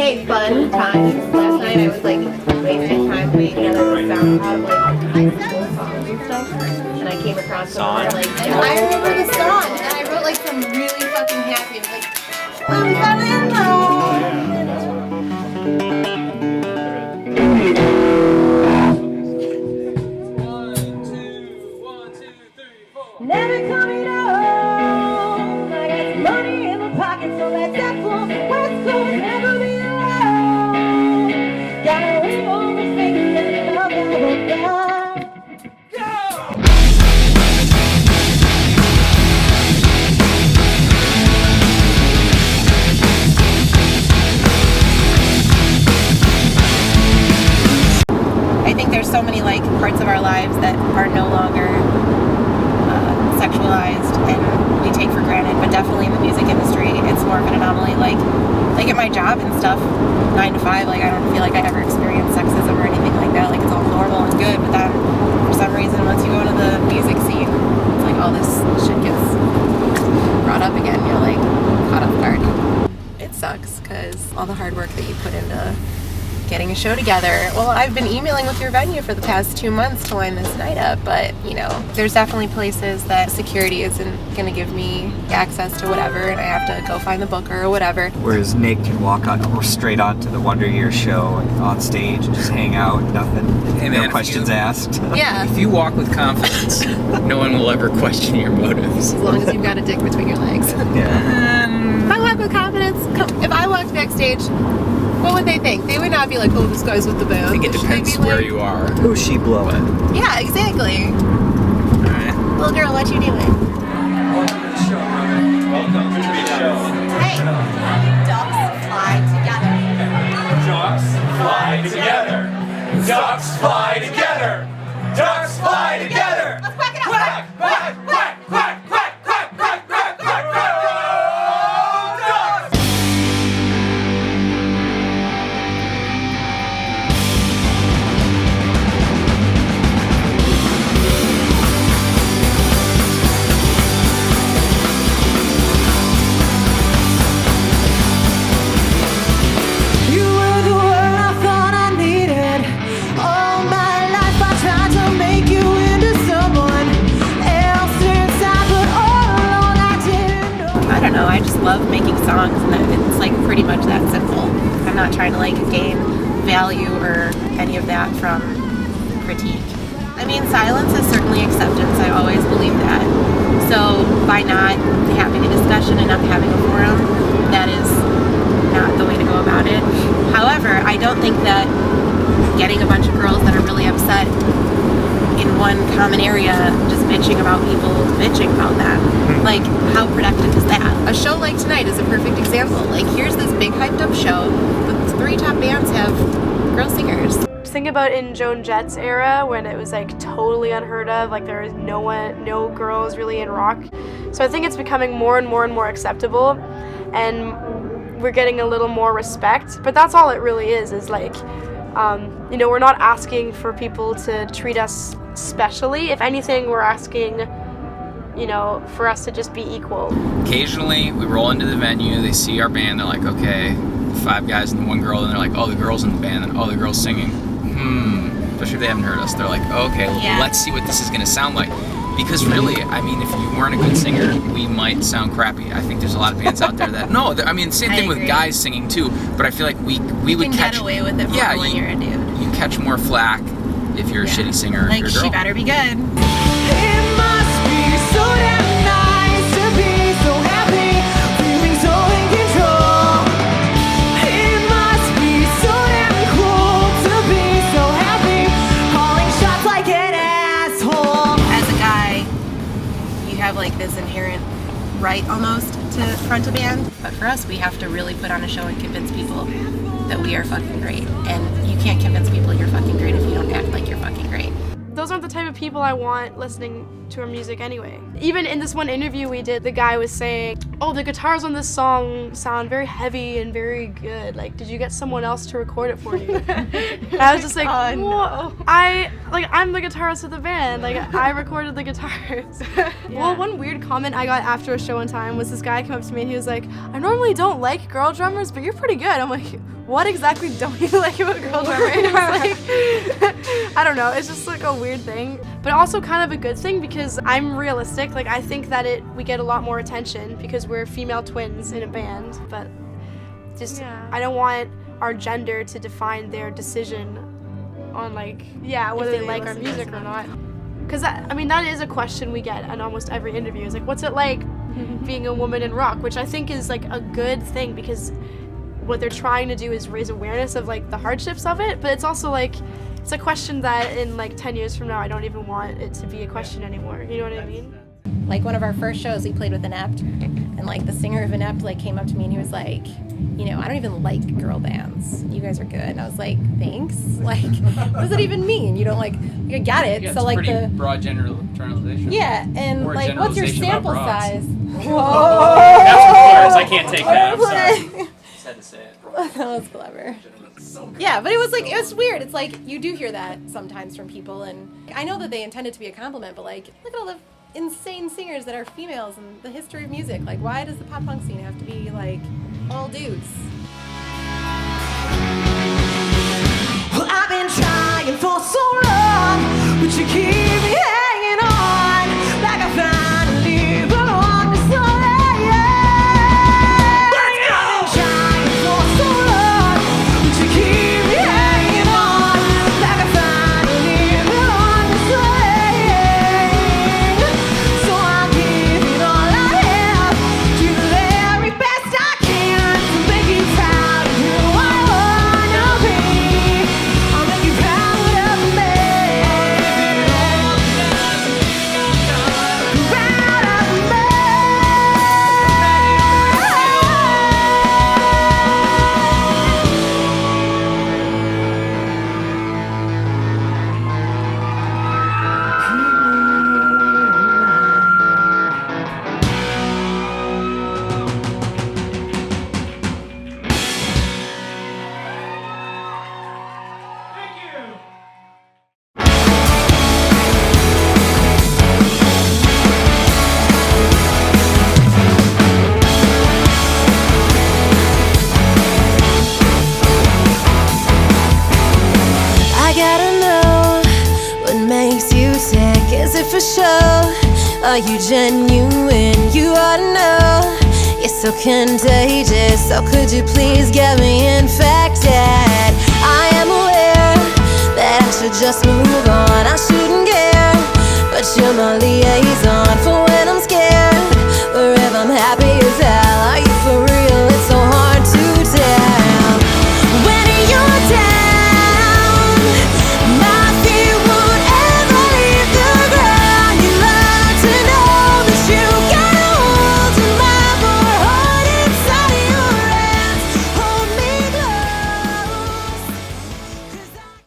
Okay, fun times. Last night I was like wasting time making another SoundCloud of like high school songs and stuff. And I came across some that like I remember the song and I wrote like some really fucking happy. It was like I'm falling in love. Never coming home. I got some money in my pocket, so let's have fun. West Coast, never be alone. Gotta leave all the things that love ever done. I think there's so many like parts of our lives that are no longer sexualized and we take for granted, but definitely in the music industry it's more of an anomaly. Like at my job and stuff, 9 to 5, like I don't feel like I ever experienced sexism or anything like that. Like it's all normal and good, but then for some reason once you go into the music scene, it's like all this shit gets brought up again. You're like caught off guard. It sucks because all the hard work that you put into getting a show together. Well, I've been emailing with your venue for the past 2 months to line this night up, but you know, there's definitely places that security isn't going to give me access to whatever, and I have to go find the booker or whatever. Whereas Nick can walk on or straight on to the Wonder Years show on stage and just hang out, nothing, Hey man, no questions asked. Yeah. If you walk with confidence, no one will ever question your motives. As long as you've got a dick between your legs. Yeah. If I walk with confidence, if I walked backstage, what would they think? They would not be like, oh, this guy's with the band. I think it They'd depends be where like, you are. Who's she blowing? Yeah, exactly. Alright. Little girl, what you doing? Welcome to the show, brother. Welcome to the show. Hey, ducks fly together. Ducks fly together. Ducks fly together. Ducks fly together. Let's quack it up. Quack, quack, quack, quack, quack, quack, quack, quack, quack, quack. Ducks. You were the one I thought I needed. All my life I tried to make you into someone else inside, but all along I didn't know. I don't know, I just love making songs, and it's like pretty much that simple. I'm not trying to like gain value or any of that from critique. I mean, silence is certainly acceptance. I always believe that. So by not having a discussion and not having a forum, that is not the way to go about it. However, I don't think that getting a bunch of girls that are really upset in one common area just bitching about people bitching about that, like how productive is that? A show like tonight is a perfect example. Like here's this big hyped up show, the 3 top bands have girl singers. Think about in Joan Jett's era when it was like totally unheard of, like there was no girls really in rock. So I think it's becoming more and more and more acceptable, and we're getting a little more respect. But that's all it really is like, you know, we're not asking for people to treat us specially. If anything, we're asking, you know, for us to just be equal. Occasionally, we roll into the venue, they see our band, they're like, okay, 5 guys and 1 girl, and they're like, oh, the girl's in the band, and oh, the girl's singing. Especially if they haven't heard us, they're like, okay, Yeah. let's see what this is gonna sound like. Because really, I mean, if you weren't a good singer, we might sound crappy. I think there's a lot of bands out there that, no, I mean, same thing with agree. guys singing too, but I feel like we would can catch... get away with it more yeah, when you're a dude. You catch more flack if you're a shitty singer Like or a girl. she better be good. It must be so damn nice to be so happy, feeling so in control. It must be so damn cool to be so happy, calling shots like an asshole. As a guy, you have like this inherent right almost to front a band, but for us we have to really put on a show and convince people that we are fucking great, and you can't convince people you're fucking great if you don't act like you're fucking great. Those aren't the type of people I want listening to our music anyway. Even in this one interview we did, the guy was saying, oh, the guitars on this song sound very heavy and very good. Like, did you get someone else to record it for you? And I was just like, Oh, well, no. I'm the guitarist of the band. Like, I recorded the guitars. Well, one weird comment I got after a show one time was this guy came up to me and he was like, I normally don't like girl drummers, but you're pretty good. I'm like, what exactly don't you like about girl drummers? Like, I don't know. It's just like a weird thing, but also kind of a good thing because I'm realistic. Like, I think that we get a lot more attention because we're female twins in a band, but just I don't want our gender to define their decision on like whether they like our music or not. Because I mean that is a question we get in almost every interview. Is like, what's it like being a woman in rock? Which I think is like a good thing because what they're trying to do is raise awareness of like the hardships of it. But it's also like it's a question that in like 10 years from now I don't even want it to be a question anymore. You know what I mean? Like one of our first shows, we played with Inept, and like the singer of Inept like came up to me and he was like, you know, I don't even like girl bands. You guys are good. And I was like, thanks. Like, what does that even mean? You don't like, I get it. Yeah, so it's like pretty the broad generalization. yeah, and Or like, what's your generalization about sample broads. size? That's what I can't take that. I'm sorry. Just had to say it. That was clever. Yeah, but it was like, it was weird. It's like, you do hear that sometimes from people, and I know that they intend it to be a compliment, but like, look at all the insane singers that are females in the history of music. Like, why does the pop punk scene have to be like all dudes? Well, I've been trying for so long, but you keep me hanging on like I finally belong to somebody. I've been trying for so long, but you keep me hanging on like I finally belong to somebody. So I'll give it all I have, do the very best I can to make you proud of who I wanna be. I'll make you proud of me. Proud of me. I gotta know what makes you tick. Is it for sure? Are you genuine? You ought to know. You're so contagious. So could you please get me infected? I am aware that I should just move on. I shouldn't care, but you're my liaison. For